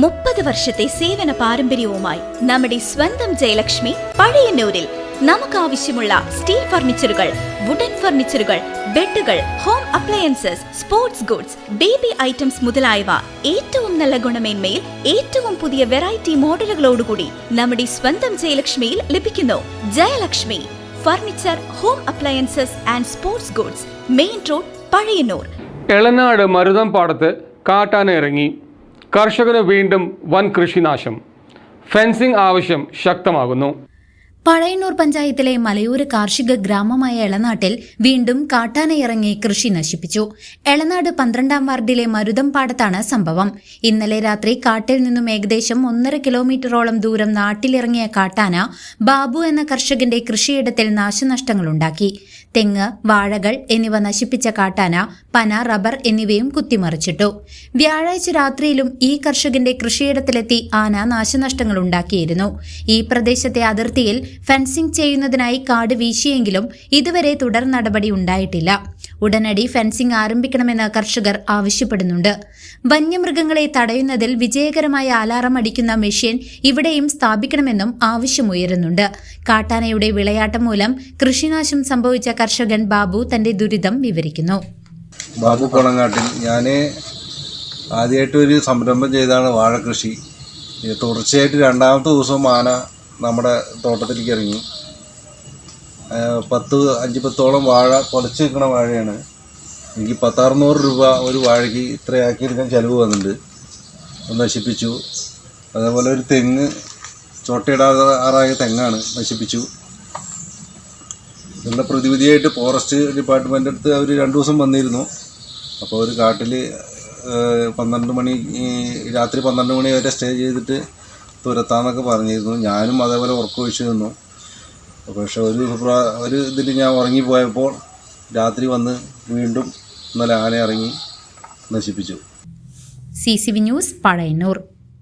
30 വർഷത്തെ സേവന പാരമ്പര്യവുമായി നമ്മുടെ സ്വന്തം ജയലക്ഷ്മി പഴയന്നൂരിൽ നമുക്കാവശ്യമുള്ള സ്റ്റീൽ ഫർണിച്ചറുകൾ, വുഡൻ ഫർണിച്ചറുകൾ, ബെഡുകൾ, home appliances, sports goods, baby items മുതലായവ ഏറ്റവും നല്ല ഗുണമേന്മയിൽ ഏറ്റവും പുതിയ വെറൈറ്റി മോഡലുകളോടുകൂടി നമ്മുടെ സ്വന്തം ജയലക്ഷ്മിയിൽ ലഭിക്കുന്നു. Jayalakshmi furniture, home appliances and sports goods, main road, Pazhayannur. Elanad മരുതംപാടത്ത് കാട്ടാന ഇറങ്ങി. കർഷകന് വീണ്ടും വൻ കൃഷിനാശം. ഫെൻസിംഗ് ആവശ്യം ശക്തമാകുന്നു. പഴയന്നൂർ പഞ്ചായത്തിലെ മലയോര കാർഷിക ഗ്രാമമായ എളനാട്ടിൽ വീണ്ടും കാട്ടാനയിറങ്ങി കൃഷി നശിപ്പിച്ചു. എളനാട് 12-ാം വാർഡിലെ മരുതംപാടത്താണ് സംഭവം. ഇന്നലെ രാത്രി കാട്ടിൽ നിന്നും ഏകദേശം 1.5 കിലോമീറ്ററോളം ദൂരം നാട്ടിലിറങ്ങിയ കാട്ടാന ബാബു എന്ന കർഷകന്റെ കൃഷിയിടത്തിൽ നാശനഷ്ടങ്ങളുണ്ടാക്കി. തെങ്ങ്, വാഴകൾ എന്നിവ നശിപ്പിച്ച കാട്ടാന പന, റബ്ബർ എന്നിവയും കുത്തിമറിച്ചിട്ടു. വ്യാഴാഴ്ച രാത്രിയിലും ഈ കർഷകന്റെ കൃഷിയിടത്തിലെത്തി ആന നാശനഷ്ടങ്ങളുണ്ടാക്കിയിരുന്നു. ഈ പ്രദേശത്തെ അതിർത്തിയിൽ ഫെൻസിംഗ് ചെയ്യുന്നതിനായി കാട് വീശിയെങ്കിലും ഇതുവരെ തുടർ നടപടി ഉണ്ടായിട്ടില്ല. ഉടനടി ഫെൻസിംഗ് ആരംഭിക്കണമെന്ന് കർഷകർ ആവശ്യപ്പെടുന്നുണ്ട്. വന്യമൃഗങ്ങളെ തടയുന്നതിൽ വിജയകരമായ അലാറം അടിക്കുന്ന മെഷീൻ ഇവിടെയും സ്ഥാപിക്കണമെന്നും ആവശ്യമുയരുന്നുണ്ട്. കാട്ടാനയുടെ വിളയാട്ടം മൂലം കൃഷിനാശം സംഭവിച്ച കർഷകൻ ബാബു തന്റെ ദുരിതം വിവരിക്കുന്നു. ബാബു കൊളങ്ങാട്ടിൽ ഞാൻ ആദ്യമായിട്ട് ഒരു സംരംഭം ചെയ്താണ് വാഴകൃഷി. തുടർച്ചയായിട്ട് 2ാമത്തെ ദിവസവും ആന നമ്മുടെ തോട്ടത്തിലേക്ക് ഇറങ്ങി. 5-10 വാഴ കുലച്ച് നിൽക്കുന്ന വാഴയാണ്. എനിക്ക് 1,600 രൂപ ഒരു വാഴയ്ക്ക് ഇത്രയാക്കിയെടുക്കാൻ ചിലവ് വന്നിട്ടുണ്ട്. നശിപ്പിച്ചു. അതേപോലെ ഒരു തെങ്ങ്, ചോട്ടയിടാറായ തെങ്ങാണ്, നശിപ്പിച്ചു. ഇതിൻ്റെ പ്രതിവിധിയായിട്ട് ഫോറസ്റ്റ് ഡിപ്പാർട്ട്മെൻ്റ് അടുത്ത് അവർ 2 ദിവസം വന്നിരുന്നു. അപ്പോൾ ഒരു കാട്ടിൽ രാത്രി 12 മണി വരെ സ്റ്റേ ചെയ്തിട്ട് തുരത്താന്നൊക്കെ പറഞ്ഞിരുന്നു. ഞാനും അതേപോലെ ഉറക്കമൊഴിച്ച് നിന്നു. പക്ഷെ ഒരു ഇതിൽ ഞാൻ ഉറങ്ങിപ്പോയപ്പോൾ രാത്രി വന്ന് വീണ്ടും ഇന്നലെ ആന ഇറങ്ങി നശിപ്പിച്ചു. CCV news, Pazhayannur.